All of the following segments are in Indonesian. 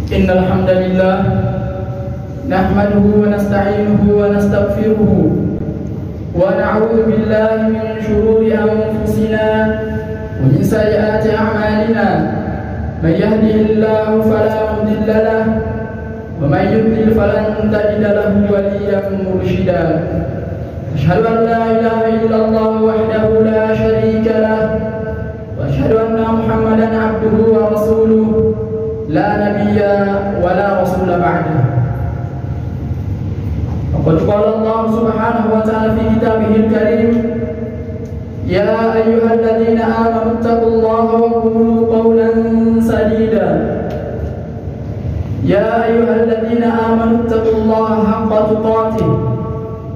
إن الحمد لله نحمده ونستعينه ونستغفره ونعوذ بالله من شرور أنفسنا ومن سيئات أعمالنا من يهده الله فلا مضل له ومن يضلل فلن تجد له وليا مرشدا أشهد أن لا إله إلا الله وحده لا شريك له وأشهد أن محمدا عبده ورسوله لا نبي ولا رسول بعده. وقد قال الله سبحانه وتعالى في كتابه الكريم: يا أيها الذين آمنوا اتقوا الله وقولوا قولا سديدا. يا أيها الذين آمنوا اتقوا الله حق تقاته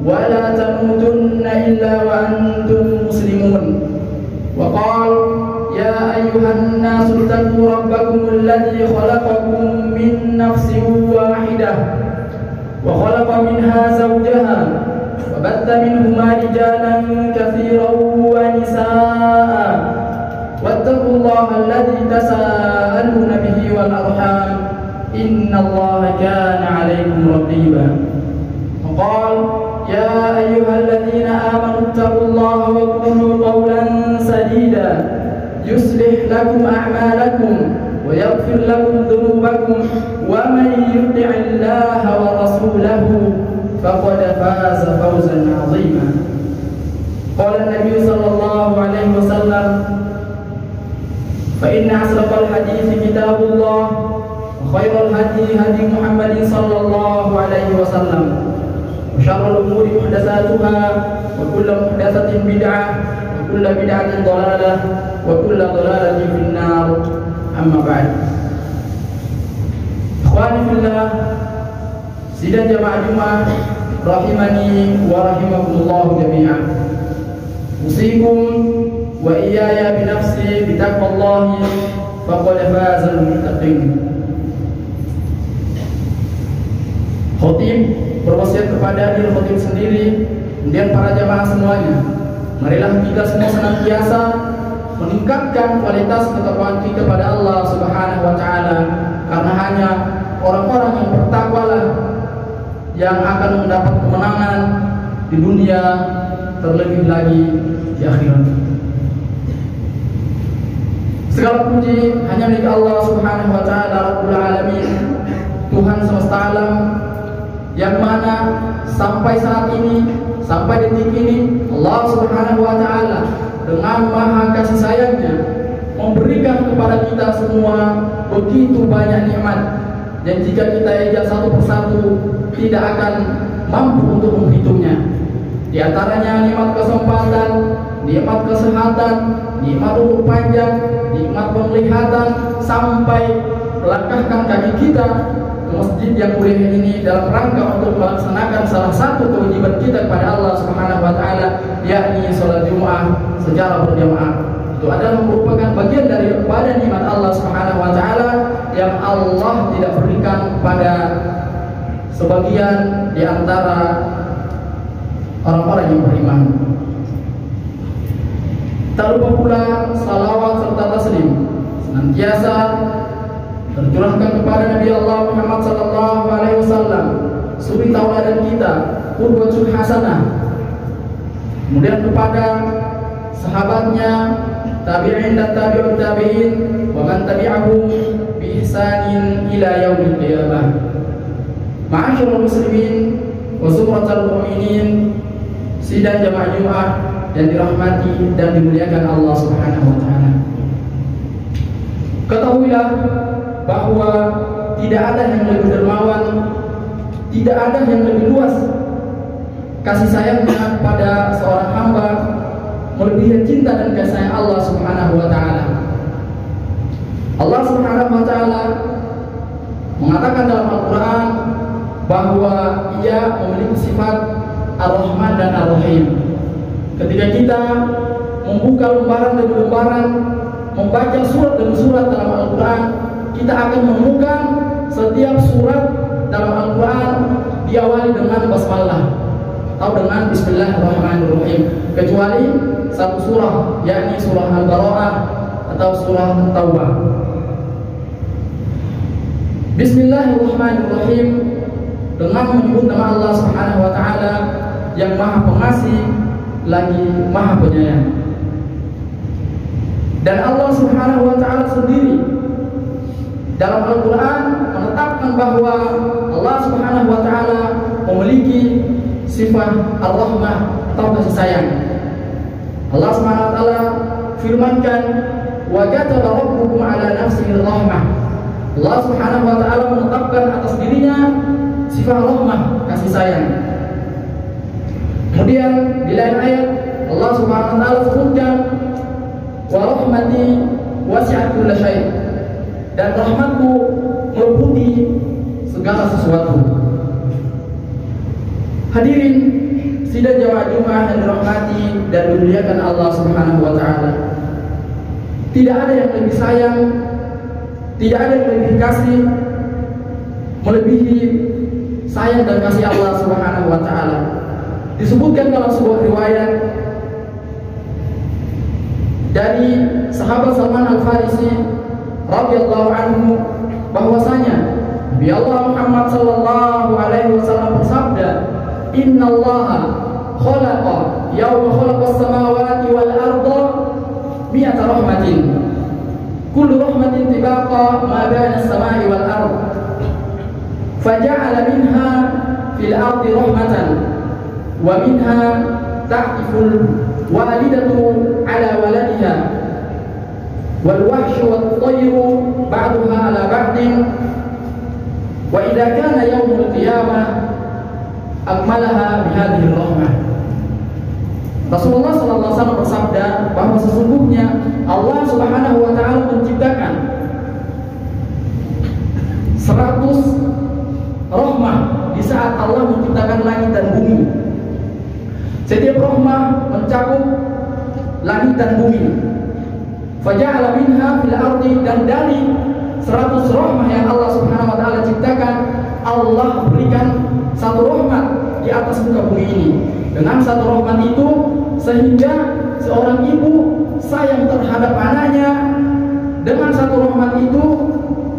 ولا تموتن إلا وأنتم مسلمون. وقال: يا أيها الناس اتقوا ربكم الذي خلقكم من نفس واحدة وخلق منها زوجها وبث منهما رجالا كثيرا ونساء واتقوا الله الذي تساءلون به والأرحام إن الله كان عليكم رقيبا. وقال: يا أيها الذين آمنوا اتقوا الله وقولوا قولا سديدا يصلح لكم أعمالكم ويغفر لكم ذنوبكم ومن يطع الله ورسوله فقد فاز فوزا عظيما. قال النبي صلى الله عليه وسلم: فإن أصدق الحديث كتاب الله وخير الهدي هدي محمد صلى الله عليه وسلم وشر الأمور محدثاتها وكل محدثة بدعة وكل بدعة ضلالة وكل ضلالة في النار. أما بعد. Ikhwani fillah, sidang jamaah Jumat rahimani wa rahimakumullah jami'an. Usikum wa iyaya bi nafsi bi taqwallahi faqad fazal muttaqin. Khatib berwasiat kepada diri khatib sendiri, kemudian para jamaah semuanya, marilah kita semua senantiasa meningkatkan kualitas ketakwaan kita kepada Allah Subhanahu wa taala, karena hanya orang-orang yang bertakwalah yang akan mendapat kemenangan di dunia, terlebih lagi di akhirat. Segala puji hanya milik Allah Subhanahu wa taala Rabbul Alamin, Tuhan semesta alam, yang mana sampai saat ini, sampai detik ini, Allah Subhanahu wa taala dengan maha kasih sayangnya memberikan kepada kita semua begitu banyak nikmat, dan jika kita ejak satu persatu tidak akan mampu untuk menghitungnya. Di antaranya nikmat kesempatan, nikmat kesehatan, nikmat umur panjang, nikmat penglihatan, sampai melangkahkan kaki kita ke masjid yang mulia ini dalam rangka untuk melaksanakan salah satu kewajiban kita kepada Allah Subhanahu wa taala, yakni salat Jumat secara berjamaah. Itu adalah merupakan bagian daripada nikmat Allah Subhanahu wa taala yang Allah tidak berikan pada sebagian di antara orang-orang yang beriman. Tak lupa pula salawat serta taslim senantiasa tercurahkan kepada Nabi Allah Muhammad sallallahu alaihi wasallam, suri tauladan kita, qudwatul hasanah. Kemudian kepada sahabatnya, tabi'in dan tabi'ut tabi'in, wa man tabi'ahum bi ihsanin ila yaumil qiyamah. Ma'asyiral muslimin wa sumratal mu'minin, sidang jamaah Jumat yang dirahmati dan dimuliakan Allah Subhanahu wa taala. Ketahuilah bahwa tidak ada yang lebih dermawan, tidak ada yang lebih luas kasih sayangnya pada seorang hamba melebihi cinta dan kasih sayang Allah Subhanahu wa taala. Allah Subhanahu wa taala mengatakan dalam Al-Qur'an bahwa Ia memiliki sifat Ar-Rahman dan Ar-Rahim. Ketika kita membuka lembaran demi lembaran, membaca surat demi surat dalam Al-Qur'an, kita akan menemukan setiap surat dalam Al-Quran diawali dengan basmalah atau dengan Bismillahirrahmanirrahim, kecuali satu surah, yakni surah Al-Bara'ah atau surah Taubah. Bismillahirrahmanirrahim, dengan menyebut nama Allah Subhanahu wa taala yang Maha Pengasih lagi Maha Penyayang. Dan Allah Subhanahu wa taala sendiri dalam Al-Qur'an menetapkan bahwa Allah Subhanahu wa taala memiliki sifat Ar-Rahmah atau kasih sayang. Allah Subhanahu wa taala firmankan, "Wa kataba rabbukum 'ala nafsihi rahmah." Allah Subhanahu wa taala menetapkan atas dirinya sifat rahmah, kasih sayang. Kemudian di lain ayat Allah Subhanahu wa taala sebutkan, "Wa rahmati wasi'at kulla syai'." Dan rahmatku meliputi segala sesuatu. Hadirin sidang jamaah Jumat yang dirahmati dan dimuliakan Allah Subhanahu wa taala. Tidak ada yang lebih sayang, tidak ada yang lebih kasih melebihi sayang dan kasih Allah Subhanahu wa taala. Disebutkan dalam sebuah riwayat dari sahabat Salman Al-Farisi radhiyallahu anhu bahwasanya Nabi Allah Muhammad sallallahu alaihi wasallam bersabda, "Innallaha khalaqa yawma khalaqas samawati wal arda mi'ata rahmatin. Kullu rahmatin tibaqa ma baina as-sama'i wal ard. Faja'ala minha fil ardi rahmatan wa minha ta'tiful walidatu ala waladiha wal wahshu wat tayru ba'daha ala ba'din wa idza kana yaumul qiyamah akmalaha bihadhihi rahmah." Rasulullah sallallahu alaihi wasallam bersabda bahwa sesungguhnya Allah Subhanahu wa taala menciptakan 100 rahmah di saat Allah menciptakan langit dan bumi. Setiap rahmah mencakup langit dan bumi. Faja'ala minha fil ardi, dan dari 100 rahmah yang Allah Subhanahu wa taala ciptakan, Allah berikan satu rahmat di atas muka bumi ini. Dengan satu rahmat itu sehingga seorang ibu sayang terhadap anaknya. Dengan satu rahmat itu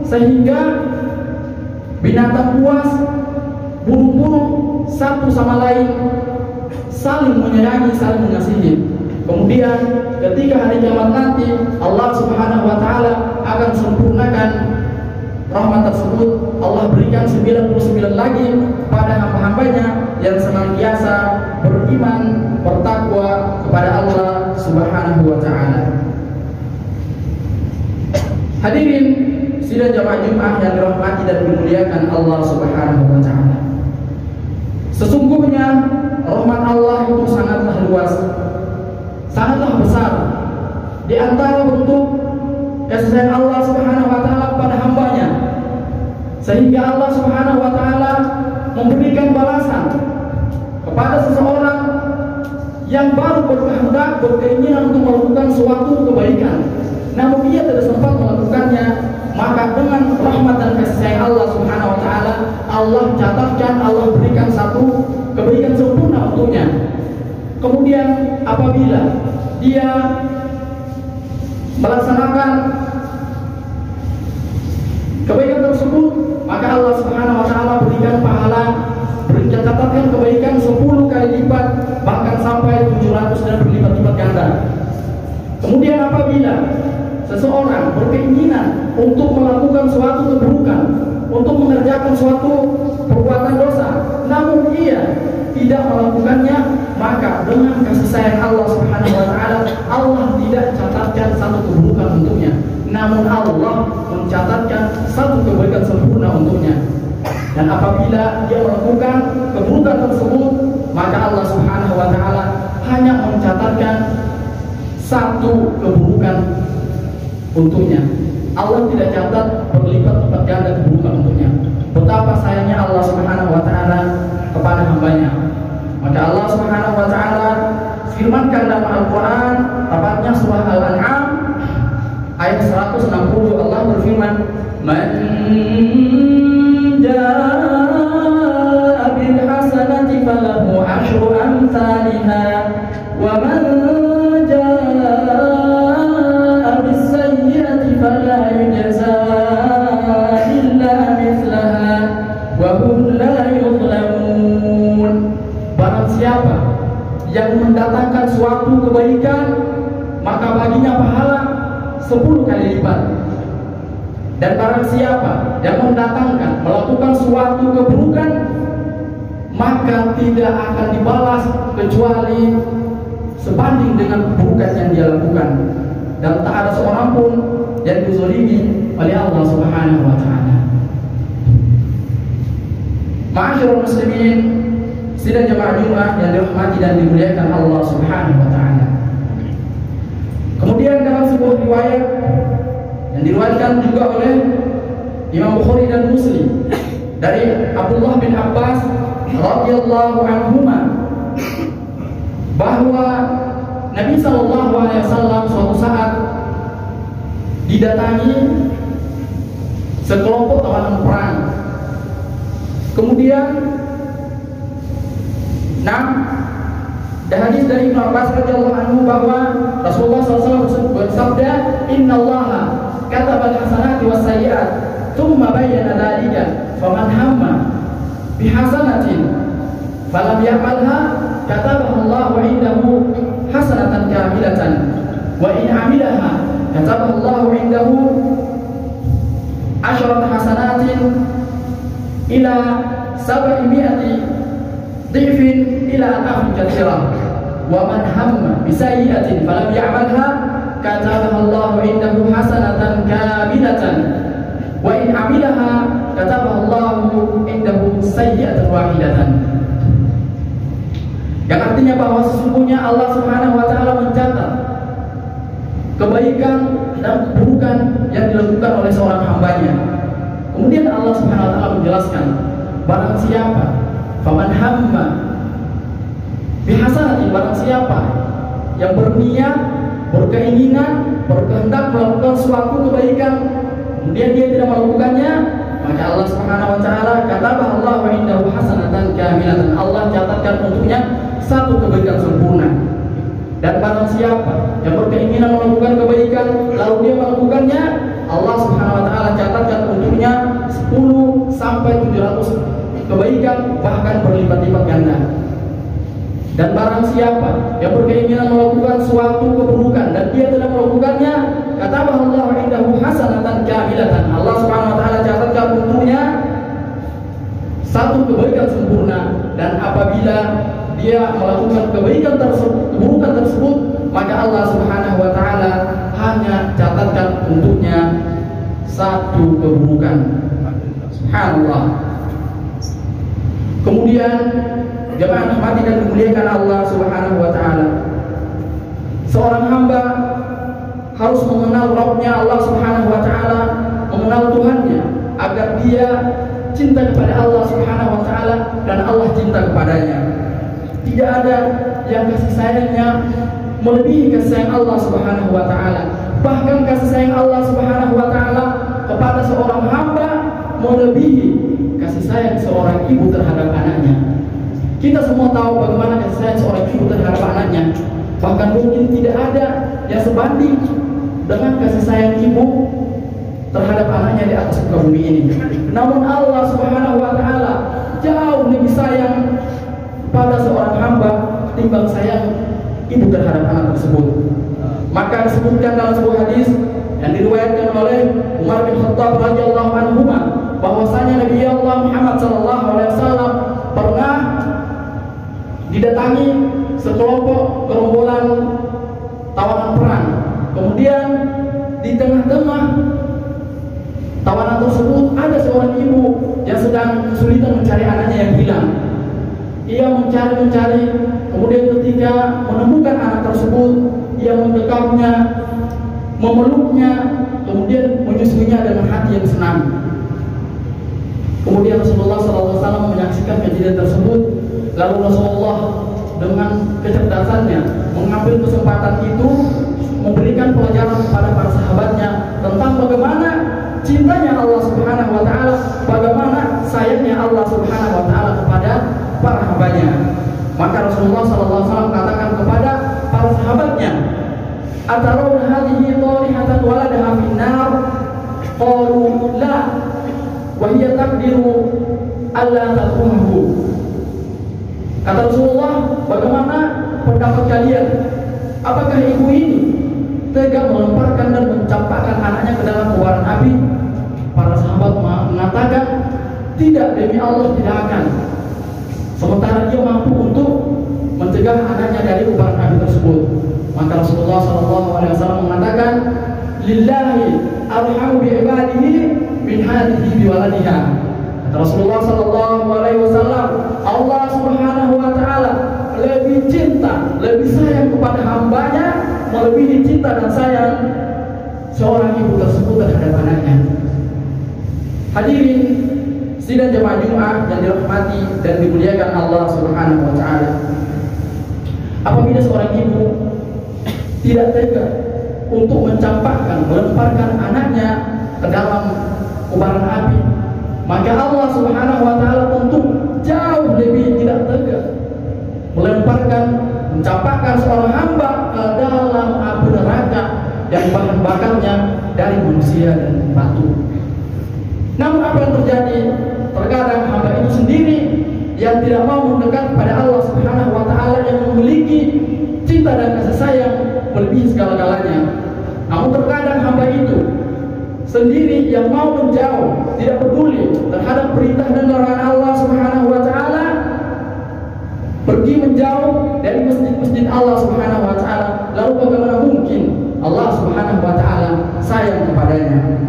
sehingga binatang buas, burung-burung satu sama lain saling menyayangi, saling mengasihi. Kemudian ketika hari kiamat nanti Allah Subhanahu wa taala akan sempurnakan rahmat tersebut. Allah berikan 99 lagi pada hamba-hambanya yang senantiasa beriman, bertakwa kepada Allah Subhanahu wa taala. Hadirin sidang jamaah Jumat yang dirahmati dan dimuliakan Allah Subhanahu wa taala. Sesungguhnya rahmat Allah itu sangatlah luas, sangatlah besar. Di antara bentuk kasih sayang Allah Subhanahu wa taala pada hambanya, sehingga Allah Subhanahu wa taala memberikan balasan kepada seseorang yang baru berkehendak, berkeinginan untuk melakukan suatu kebaikan, namun ia tidak sempat melakukannya, maka dengan rahmat dan kasih sayang Allah Subhanahu wa taala, Allah catatkan, Allah berikan satu kebaikan sempurna untuknya. Kemudian apabila dia melaksanakan kebaikan tersebut, maka Allah Subhanahu wa taala berikan pahala, catatkan kebaikan 10 kali lipat, bahkan sampai 700 dan berlipat-lipat ganda. Kemudian apabila seseorang berkeinginan untuk melakukan suatu keburukan, untuk mengerjakan suatu perbuatan dosa, namun ia tidak melakukannya, maka dengan kasih sayang Allah Subhanahu wa taala, Allah tidak catatkan satu keburukan untuknya, namun Allah mencatatkan satu kebaikan sempurna untuknya. Dan apabila dia melakukan keburukan tersebut, maka Allah Subhanahu wa taala hanya mencatatkan satu keburukan untuknya. Allah tidak catat berlipat-lipat ganda keburukan untuknya. Betapa sayangnya Allah Subhanahu wa taala kepada hambanya. Maka Allah Subhanahu wa taala firmankan dalam Al-Qur'an, tepatnya surah Al-An'am ayat 160, Allah berfirman, "Man jaa'a bil hasanati falahu 'asyru amsalha wa man jaa'a bis sayyi'ati fala yujzaa illa 10 kali lipat. Dan barang siapa yang mendatangkan, melakukan suatu keburukan, maka tidak akan dibalas kecuali sebanding dengan keburukan yang dia lakukan. Dan tak ada seorang pun yang dizalimi oleh Allah Subhanahu wa taala. Ma'asyiral muslimin, sidang jemaah Jumat yang dirahmati dan dimuliakan Allah Subhanahu wa taala. Kemudian dalam sebuah riwayat yang diriwayatkan juga oleh Imam Bukhari dan Muslim dari Abdullah bin Abbas radhiyallahu anhuma bahwa Nabi sallallahu alaihi wasallam suatu saat didatangi sekelompok tawanan perang. Kemudian ada hadis dari Ibnu Abbas radhiyallahu anhu bahwa Rasulullah SAW bersabda, Inna Allaha kataba al-hasanati was sayyi'at thumma bayyana dzalika faman hamma bihasanatin falam ya'malha katabaha Allahu 'indahu hasanatan kamilatan wa in 'amilaha katabaha Allahu 'indahu 'asharata hasanatin ila 700 dhifin ila adafin katsirah wa man hamma bisayyi'atin falam ya'malha katabaha Allahu 'indahu hasanatan kamilatan wa in 'amilaha katabaha Allahu 'indahu sayyi'atan wahidatan. Yang artinya bahwa sesungguhnya Allah Subhanahu wa taala mencatat kebaikan dan keburukan yang dilakukan oleh seorang hambanya. Kemudian Allah Subhanahu wa taala menjelaskan, barang siapa faman hamma bihasanatin, barang siapa yang berniat, berkeinginan, berkehendak melakukan suatu kebaikan, kemudian dia tidak melakukannya, maka Allah Subhanahu wa taala katabaha Allahu 'indahu hasanatan kamilatan, Allah catatkan untuknya satu kebaikan sempurna. Dan barang siapa yang berkeinginan melakukan kebaikan lalu dia melakukannya, Allah Subhanahu wa taala catatkan untuknya 10 sampai 700 kebaikan, bahkan berlipat-lipat ganda. Dan barang siapa yang berkeinginan melakukan suatu keburukan dan dia tidak melakukannya, katabaha Allahu 'indahu hasanatan kamilatan, Allah Subhanahu wa taala catatkan untuknya satu kebaikan sempurna. Dan apabila dia melakukan kebaikan tersebut, keburukan tersebut, maka Allah Subhanahu wa taala hanya catatkan untuknya satu keburukan. Subhanallah. Kemudian jemaah rahmati dan dimuliakan Allah Subhanahu wa taala, seorang hamba harus mengenal Rabbnya Allah Subhanahu wa taala, mengenal Tuhannya, agar dia cinta kepada Allah Subhanahu wa taala dan Allah cinta kepadanya. Tidak ada yang kasih sayangnya melebihi kasih sayang Allah Subhanahu wa taala. Bahkan kasih sayang Allah Subhanahu wa taala kepada seorang hamba melebihi kasih sayang seorang ibu terhadap anaknya. Kita semua tahu bagaimana kasih sayang seorang ibu terhadap anaknya. Bahkan mungkin tidak ada yang sebanding dengan kasih sayang ibu terhadap anaknya di atas muka bumi ini. Namun Allah Subhanahu wa taala jauh lebih sayang pada seorang hamba ketimbang sayang ibu terhadap anak tersebut. Maka disebutkan dalam sebuah hadis yang diriwayatkan oleh Umar bin Khattab radhiyallahu anhu bahwasanya Nabi Allah Muhammad sallallahu alaihi wasallam pernah didatangi sekelompok gerombolan tawanan perang. Kemudian di tengah-tengah tawanan tersebut ada seorang ibu yang sedang kesulitan mencari anaknya yang hilang. Ia mencari, kemudian ketika menemukan anak tersebut, ia mendekapnya, memeluknya, kemudian menyusuinya dengan hati yang senang. Kemudian Rasulullah SAW menyaksikan kejadian tersebut. Lalu Rasulullah dengan kecerdasannya mengambil kesempatan itu, memberikan pelajaran kepada para sahabatnya tentang bagaimana cintanya Allah Subhanahu wa taala, bagaimana sayangnya Allah Subhanahu wa taala kepada para hambanya. Maka Rasulullah SAW katakan kepada para sahabatnya, "Atarawna hadhihi tarihatan waladaha fin nar?" Qalu la wa hiya taqdiru alla taqumuhu. Kata Rasulullah, bagaimana pendapat kalian? Apakah ibu ini tega melemparkan dan mencampakkan anaknya ke dalam kobaran api? Para sahabat mengatakan, tidak, demi Allah tidak akan. Sementara dia mampu untuk mencegah anaknya dari kobaran api tersebut. Maka Rasulullah SAW mengatakan, lillahi arhamu bi'ibadihi min hadihi biwaladiha. Rasulullah SAW, Allah Subhanahu wa Ta'ala lebih cinta, lebih sayang kepada hambanya melebihi cinta dan sayang seorang ibu tersebut terhadap anaknya. Hadirin sidang jemaah Jumat yang dirahmati dan dimuliakan Allah Subhanahu wa Ta'ala, apabila seorang ibu tidak tega untuk mencampakkan, melemparkan anaknya ke dalam kobaran api, maka Allah Subhanahu wa Ta'ala tentu jauh lebih tidak tega melemparkan, mencampakkan seorang hamba ke dalam api neraka yang bahan bakarnya dari manusia dan batu. Namun apa yang terjadi? Terkadang hamba itu sendiri yang tidak mau mendekat kepada Allah Subhanahu wa Ta'ala yang memiliki cinta dan kasih sayang melebihi segala-galanya. Namun terkadang hamba itu sendiri yang mau menjauh, tidak peduli terhadap perintah dan larangan Allah Subhanahu wa Ta'ala, pergi menjauh dari masjid-masjid Allah Subhanahu wa Ta'ala. Lalu bagaimana mungkin Allah Subhanahu wa Ta'ala sayang kepadanya?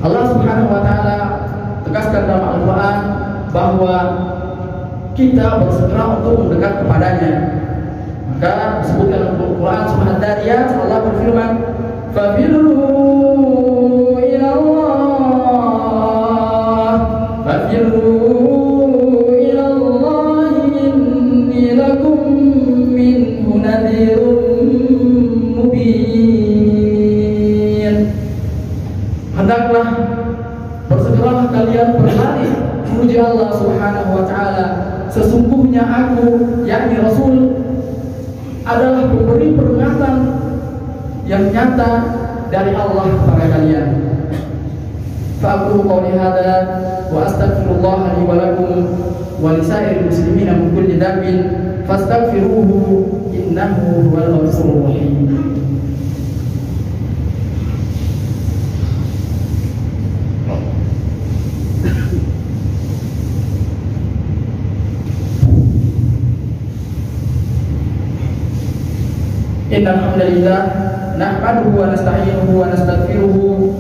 Allah Subhanahu wa Ta'ala tegaskan dalam Al-Quran bahwa kita bersegera untuk mendekat kepadanya. Maka disebutkan dalam Al-Quran surah Ad-Dariyat, Allah berfirman, "Fafirru ila Allah, fafirru ila Allah, inni lakum minhu nadhirun mubin." Hendaklah bersegeralah kalian berlari menuju Allah Subhanahu wa Ta'ala. Sesungguhnya aku, yakni Rasul, adalah pemberi peringatan yang nyata dari Allah kepada kalian. Fa'aqulu qawli hadza wa astaghfirullah li wa lakum wa lisairil muslimina min kulli dhanbin fastaghfiruhu innahu huwal ghafurur rahim. Innal hamdalillah nahmaduhu wa nasta'inuhu wa nastaghfiruhu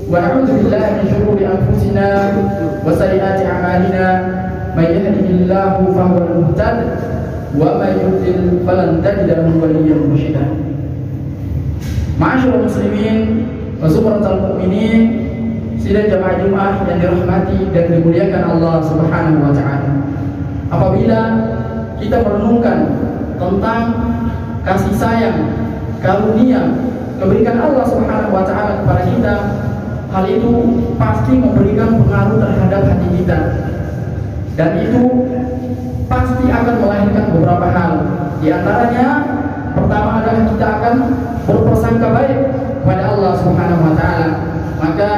wa na'udzu billahi min shururi anfusina wa sayyiati a'malina. May yahdihillahu fahuwal muhtad wa may yudlil falan tajida lahu waliyyan mursyida. Ma'asyiral muslimin wa zumratal mu'minin, sidang jamaah Jumat yang dirahmati dan dimuliakan Allah Subhanahu wa Ta'ala. Apabila kita merenungkan tentang kasih sayang, karunia, keberikan Allah Subhanahu wa Ta'ala kepada kita, hal itu pasti memberikan pengaruh terhadap hati kita, dan itu pasti akan melahirkan beberapa hal. Di antaranya, pertama adalah kita akan berprasangka baik kepada Allah Subhanahu wa Ta'ala. Maka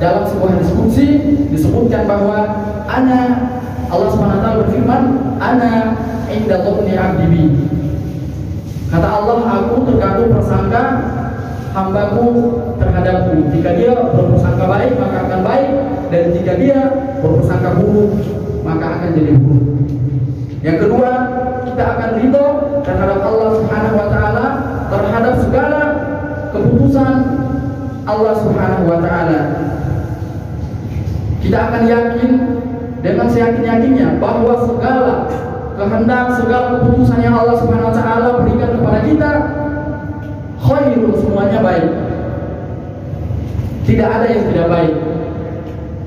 dalam sebuah diskusi disebutkan bahwa Allah Subhanahu wa Ta'ala berfirman, ana inda dhanni 'abdi bi. Kata Allah, aku tergantung prasangka hambaku terhadapku. Jika dia berprasangka baik, maka akan baik, dan jika dia berprasangka buruk, maka akan jadi buruk. Yang kedua, kita akan ridho terhadap Allah Subhanahu wa Ta'ala terhadap segala keputusan Allah Subhanahu wa Ta'ala. Kita akan yakin dengan seyakin-yakinnya bahwa segala kehendak, segala keputusan yang Allah Subhanahu wa Ta'ala berikan kepada kita khairul, semuanya baik. Tidak ada yang tidak baik.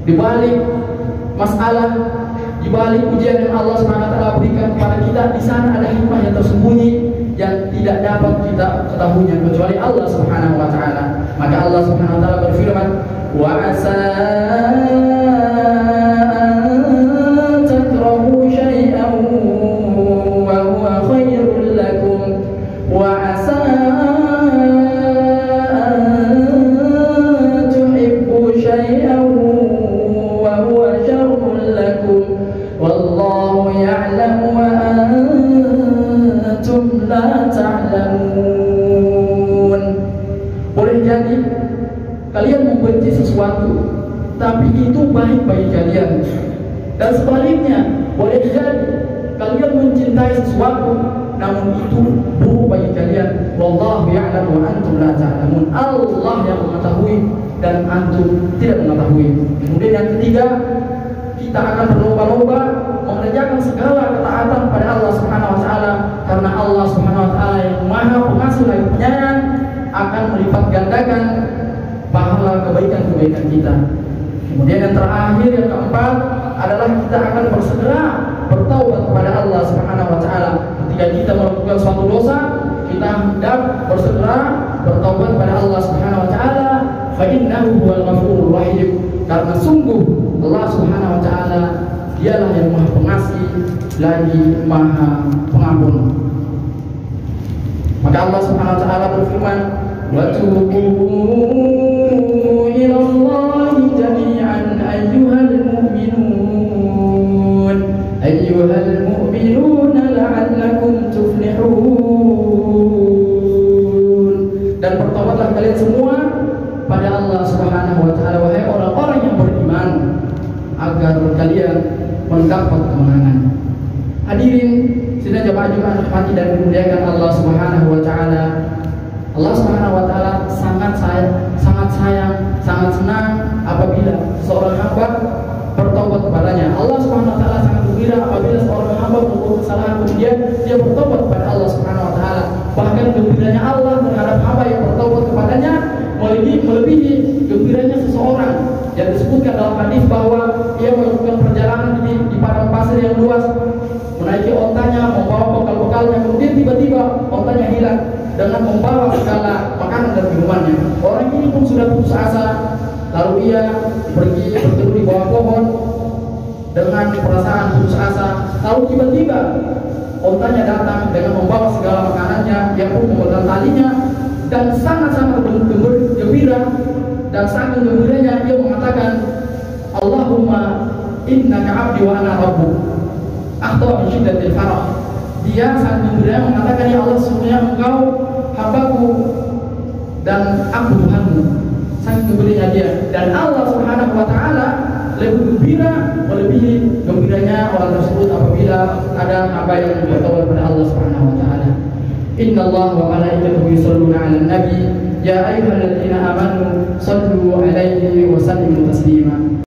Di balik masalah, di balik ujian yang Allah Subhanahu wa Ta'ala berikan kepada kita, di sana ada hikmah yang tersembunyi yang tidak dapat kita ketahuinya kecuali Allah Subhanahu wa Ta'ala. Maka Allah Subhanahu wa Ta'ala berfirman, wa asa wallahu ya'lamu wa antum la ta'lamun. sesuatu, tapi itu baik bagi kalian. Dan sebaliknya, boleh jadi kalian mencintai sesuatu, namun itu buruk bagi kalian. Wallahu ya'lamu wa antum la ta'lamun. Allah yang mengetahui dan antum tidak mengetahui. Kemudian yang ketiga, kita akan berlomba-lomba mengerjakan segala ketaatan pada Allah Subhanahu wa taala, karena Allah Subhanahu wa taala yang Maha Pengasih lagi Penyayang akan melipat gandakan pahala kebaikan-kebaikan kita. Kemudian yang terakhir, yang keempat adalah kita akan bersegera bertaubat kepada Allah Subhanahu wa taala. Ketika kita melakukan suatu dosa, kita hendak bersegera bertaubat kepada Allah Subhanahu wa taala, fa innahu huwal ghafurur rahim. Karena sungguh Allah Subhanahu wa taala dialah yang Maha Pengasih lagi Maha Pengampun. Maka Allah Subhanahu wa taala berfirman, wa tubu ila Allahi jami'an ayyuhal mu'minun la'allakum tuflihun. Dan bertobatlah kalian semua pada Allah Subhanahu wa taala, wahai orang-orang yang beriman, agar kalian mendapat kemenangan. Hadirin sidang jamaah Jumat rahmati dan dimuliakan Allah Subhanahu wa taala. Allah Subhanahu wa taala sangat sayang, sangat senang apabila seorang hamba bertobat kepadanya. Allah Subhanahu wa taala sangat gembira apabila seorang hamba membuat kesalahan kemudian dia bertobat kepada Allah Subhanahu wa taala. Bahkan gembiranya Allah terhadap hamba yang bertobat kepadanya melebihi gembiranya seseorang yang disebutkan dalam hadis bahwa ia melakukan perjalanan di padang pasir yang luas, menaiki ontanya, membawa bekal-bekalnya, kemudian tiba-tiba ontanya hilang dengan membawa segala makanan dan minumannya. Orang ini pun sudah putus asa, lalu ia pergi berteduh di bawah pohon dengan perasaan putus asa. Lalu tiba-tiba ontanya datang dengan membawa segala makanannya, yang pun memegang talinya, dan sangat-sangat gembira. Dan saking gembiranya ia mengatakan, Allahumma innaka abdi wa ana rabbuk akhta min syiddatil farah. Dia saking gembiranya mengatakan, ya Allah, sesungguhnya engkau hambaku dan aku Tuhanmu. Saking gembiranya dia. Dan Allah Subhanahu wa taala lebih gembira melebihi gembiranya orang tersebut apabila ada hamba yang bertobat kepada Allah Subhanahu wa taala. Innallaha wa malaikatahu yusholluna 'alan nabi ya ayyuhalladzina amanu shallu 'alaihi wa sallimu taslima.